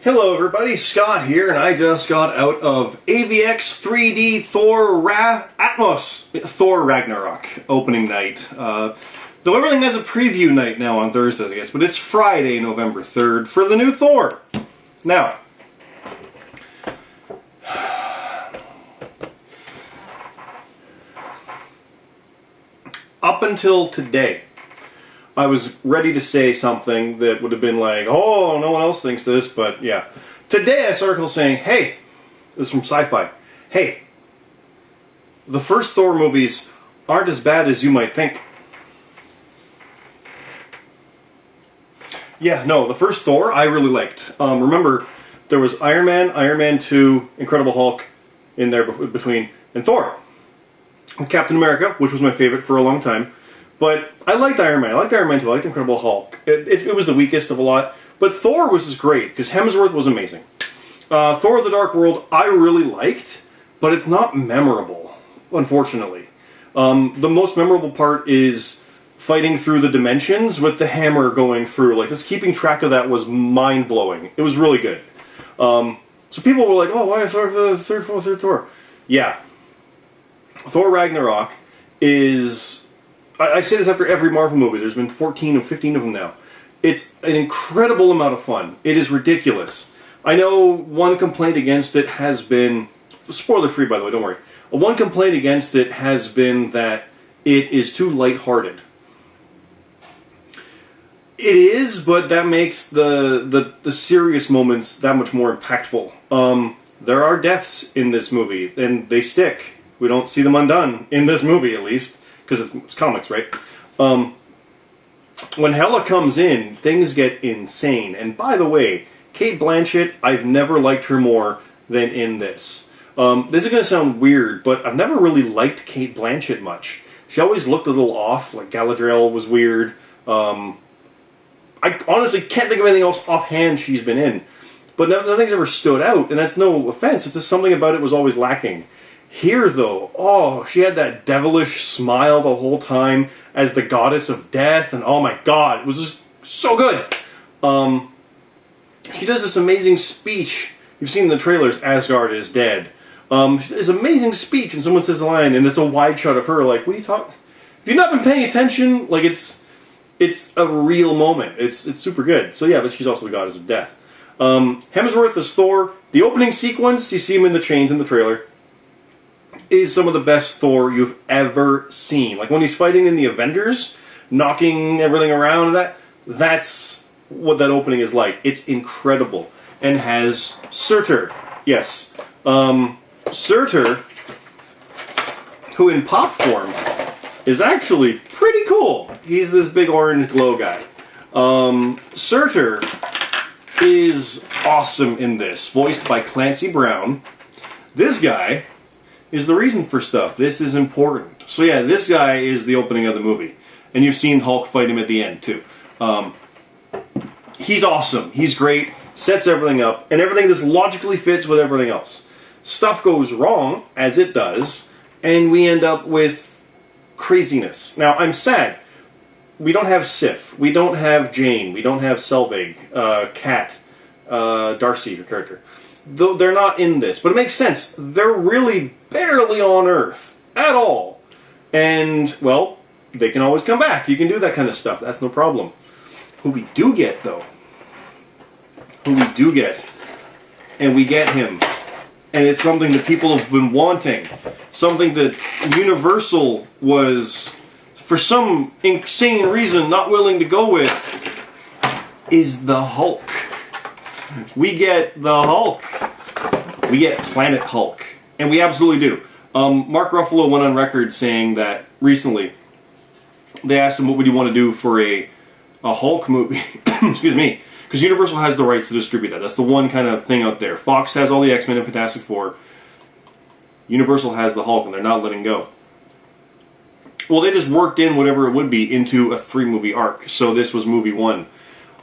Hello everybody, Scott here, and I just got out of AVX 3D Thor Ragnarok opening night. Though everything has a preview night now on Thursdays, I guess, but it's Friday, November 3rd for the new Thor. Now, up until today, I was ready to say something that would have been like, oh, no one else thinks this, but yeah. Today I saw an article saying, hey, this is from Sci-Fi, hey, the first Thor movies aren't as bad as you might think. Yeah, no, the first Thor I really liked. Remember, there was Iron Man, Iron Man 2, Incredible Hulk in there between, and Thor. Captain America, which was my favorite for a long time. But I liked Iron Man. I liked Iron Man 2. I liked Incredible Hulk. It was the weakest of a lot. But Thor was just great, because Hemsworth was amazing. Thor the Dark World, I really liked, but it's not memorable, unfortunately. The most memorable part is fighting through the dimensions with the hammer going through. Like, just keeping track of that was mind-blowing. It was really good. So people were like, oh, why Thor for the third Thor? Yeah. Thor Ragnarok is... I say this after every Marvel movie. There's been 14 or 15 of them now. It's an incredible amount of fun. It is ridiculous. I know one complaint against it has been... Spoiler-free, by the way, don't worry. One complaint against it has been that it is too lighthearted. It is, but that makes the serious moments that much more impactful. There are deaths in this movie, and they stick. We don't see them undone, in this movie at least. Because it's comics, right? When Hela comes in, things get insane. And by the way, Cate Blanchett, I've never liked her more than in this. This is going to sound weird, but I've never really liked Cate Blanchett much. She always looked a little off, like Galadriel was weird. I honestly can't think of anything else offhand she's been in. But nothing's ever stood out, and that's no offense. It's just something about it was always lacking. Here, though, oh, she had that devilish smile the whole time as the goddess of death, and oh my god, it was just so good. She does this amazing speech. You've seen in the trailers, Asgard is dead. She does this amazing speech, and someone says a line, and it's a wide shot of her, like, what are you talking... If you've not been paying attention, like, it's a real moment. It's super good. So yeah, but she's also the goddess of death. Hemsworth is Thor. The opening sequence, you see him in the chains in the trailer, is some of the best Thor you've ever seen. Like when he's fighting in the Avengers, knocking everything around, that's what that opening is like. It's incredible. And has Surtur. Yes. Surtur, who in pop form is actually pretty cool. He's this big orange glow guy. Surtur is awesome in this, voiced by Clancy Brown. This guy is the reason for stuff. This is important. So yeah, this guy is the opening of the movie. And you've seen Hulk fight him at the end, too. He's awesome. He's great. Sets everything up. And everything just logically fits with everything else. Stuff goes wrong, as it does, and we end up with craziness. Now, I'm sad. We don't have Sif. We don't have Jane. We don't have Selvig. Kat. Darcy, her character. Though they're not in this, but it makes sense. They're really barely on Earth at all. And, well, they can always come back. You can do that kind of stuff. That's no problem. Who we do get, though, and we get him, and it's something that people have been wanting, something that Universal was, for some insane reason, not willing to go with, is the Hulk. We get the Hulk. We get Planet Hulk. And we absolutely do. Mark Ruffalo went on record saying that recently they asked him what would you want to do for a Hulk movie. Excuse me. Because Universal has the rights to distribute that. That's the one kind of thing out there. Fox has all the X-Men and Fantastic Four. Universal has the Hulk and they're not letting go. Well, they just worked in whatever it would be into a 3-movie arc. So this was movie 1.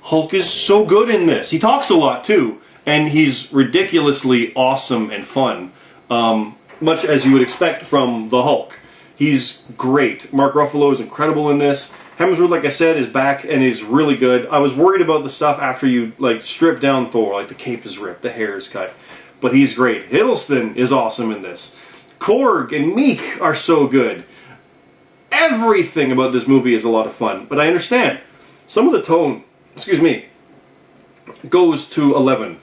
Hulk is so good in this. He talks a lot, too. And he's ridiculously awesome and fun. Much as you would expect from the Hulk. He's great. Mark Ruffalo is incredible in this. Hemsworth, like I said, is back and is really good. I was worried about the stuff after you like strip down Thor, like the cape is ripped, the hair is cut, but he's great. Hiddleston is awesome in this. Korg and Meek are so good. Everything about this movie is a lot of fun, but I understand some of the tone, excuse me, goes to 11.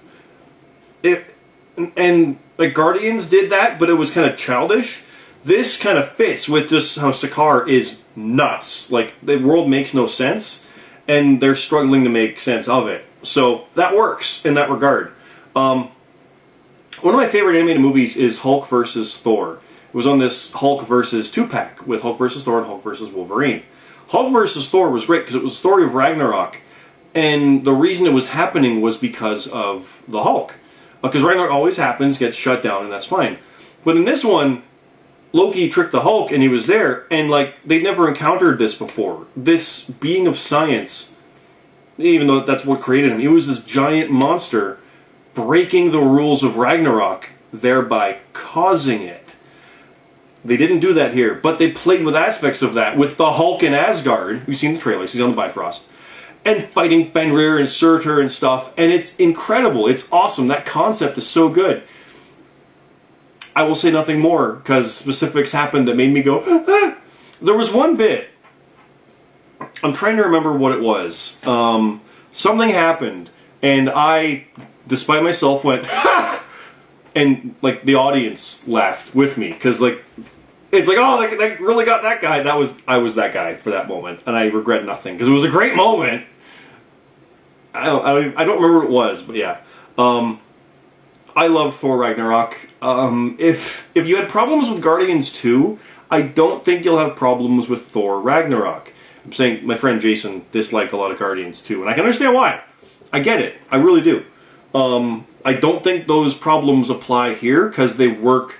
And like Guardians did that, but it was kind of childish. This kind of fits with just how Sakaar is nuts. Like, the world makes no sense, and they're struggling to make sense of it. So that works in that regard. One of my favorite animated movies is Hulk vs. Thor. It was on this Hulk vs. 2-pack with Hulk vs. Thor and Hulk vs. Wolverine. Hulk vs. Thor was great because it was the story of Ragnarok, and the reason it was happening was because of the Hulk. Because Ragnarok always happens, gets shut down, and that's fine. But in this one, Loki tricked the Hulk, and he was there, and like they'd never encountered this before. This being of science, even though that's what created him, he was this giant monster breaking the rules of Ragnarok, thereby causing it. They didn't do that here, but they played with aspects of that, with the Hulk in Asgard. We've seen the trailers, he's on the Bifrost, and fighting Fenrir and Surtur and stuff, and it's incredible, it's awesome, that concept is so good. I will say nothing more, because specifics happened that made me go, ah! There was one bit, I'm trying to remember what it was, something happened, and I, despite myself, went, ha! And, like, the audience laughed with me, because, like, it's like, oh, that really got that guy. I was that guy for that moment, and I regret nothing, because it was a great moment. I don't remember what it was, but yeah. I love Thor Ragnarok. If you had problems with Guardians 2, I don't think you'll have problems with Thor Ragnarok. I'm saying my friend Jason disliked a lot of Guardians 2, and I can understand why. I get it. I really do. I don't think those problems apply here, because they work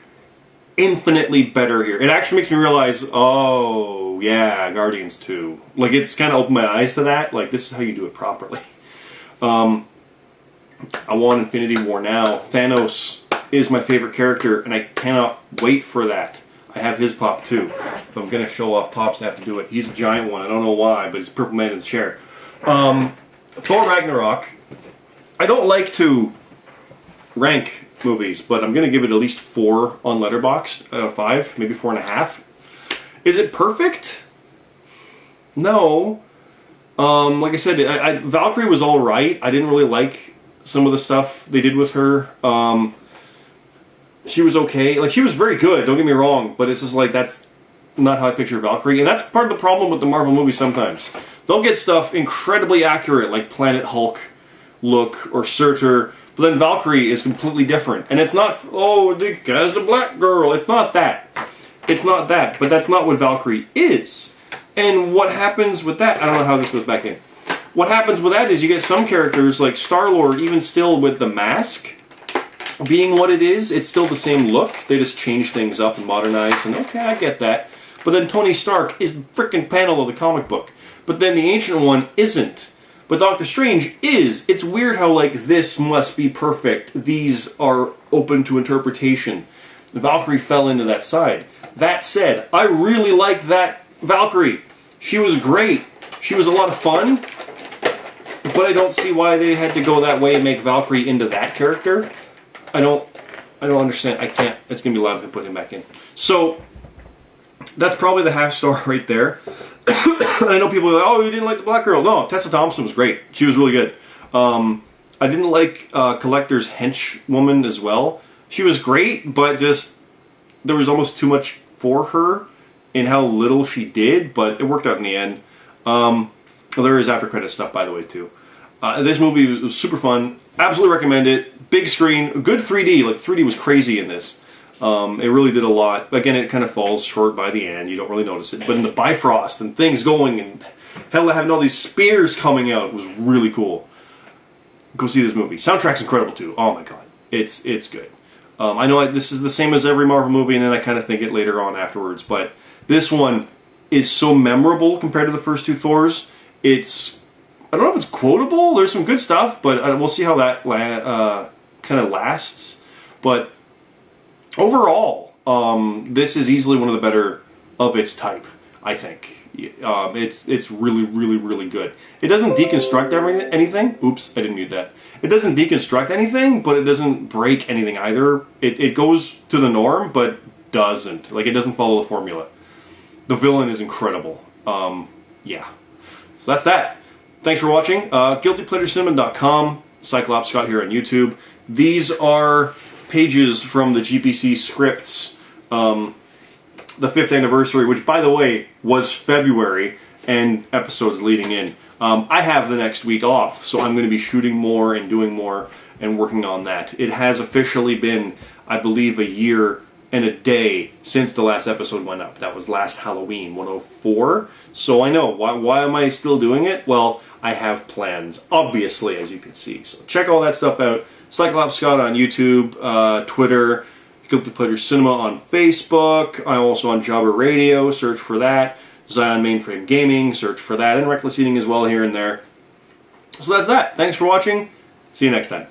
infinitely better here. It actually makes me realize, oh, yeah, Guardians 2. Like, it's kind of opened my eyes to that. Like, this is how you do it properly. I want Infinity War now. Thanos is my favorite character, and I cannot wait for that. I have his pop, too. If I'm going to show off pops, I have to do it. He's a giant one. I don't know why, but he's Purple Man in the chair. Thor Ragnarok. I don't like to rank movies, but I'm going to give it at least 4 on Letterboxd out of 5, maybe 4.5. Is it perfect? No. Like I said, Valkyrie was all right. I didn't really like some of the stuff they did with her. She was okay. Like, she was very good, don't get me wrong, but it's just like, that's not how I picture Valkyrie. And that's part of the problem with the Marvel movies sometimes. They'll get stuff incredibly accurate, like Planet Hulk look or Surtur, but then Valkyrie is completely different. And it's not, oh, the guy's the black girl. It's not that. It's not that. But that's not what Valkyrie is. And what happens with that, I don't know how this goes back in. What happens with that is you get some characters like Star-Lord, even still with the mask being what it is, it's still the same look. They just change things up and modernize, and okay, I get that. But then Tony Stark is the frickin' panel of the comic book. But then the Ancient One isn't. But Doctor Strange is. It's weird how, like, this must be perfect. These are open to interpretation. Valkyrie fell into that side. That said, I really liked that Valkyrie. She was great. She was a lot of fun. But I don't see why they had to go that way and make Valkyrie into that character. I don't understand. I can't. It's going to be loud if I put him back in. So, that's probably the half star right there. I know people are like, oh, you didn't like the black girl. No, Tessa Thompson was great. She was really good. I didn't like Collector's henchwoman as well. She was great, but just there was almost too much for her in how little she did, but it worked out in the end. There is after credit stuff, by the way, too. This movie was super fun. Absolutely recommend it. Big screen, good 3D. Like, 3D was crazy in this. It really did a lot. Again, it kind of falls short by the end. You don't really notice it. But in the Bifrost and things going and hell, having all these spears coming out was really cool. Go see this movie. Soundtrack's incredible too. Oh my god, it's good. I know this is the same as every Marvel movie, and then I kind of think it later on afterwards. But this one is so memorable compared to the first 2 Thors. I don't know if it's quotable. There's some good stuff, but we'll see how that kind of lasts. But overall, this is easily one of the better of its type, I think. It's really, really, really good. It doesn't deconstruct anything. Oops, I didn't mute that. It doesn't deconstruct anything, but it doesn't break anything either. It goes to the norm, but doesn't. Like, it doesn't follow the formula. The villain is incredible. Yeah. So that's that. Thanks for watching. GuiltyPleasureCinema.com. Cyclops Scott here on YouTube. These are pages from the GPC scripts, the 5th anniversary, which, by the way, was February, and episodes leading in. I have the next week off, so I'm going to be shooting more and doing more and working on that. It has officially been, I believe, a year and a day since the last episode went up. That was last Halloween, 104. So I know, why am I still doing it? Well, I have plans, obviously, as you can see. So check all that stuff out. Cyclops Scott on YouTube, Twitter, Guilty Pleasure Cinema on Facebook. I'm also on Jobber Radio, search for that. Zion Mainframe Gaming, search for that. And Reckless Eating as well here and there. So that's that. Thanks for watching. See you next time.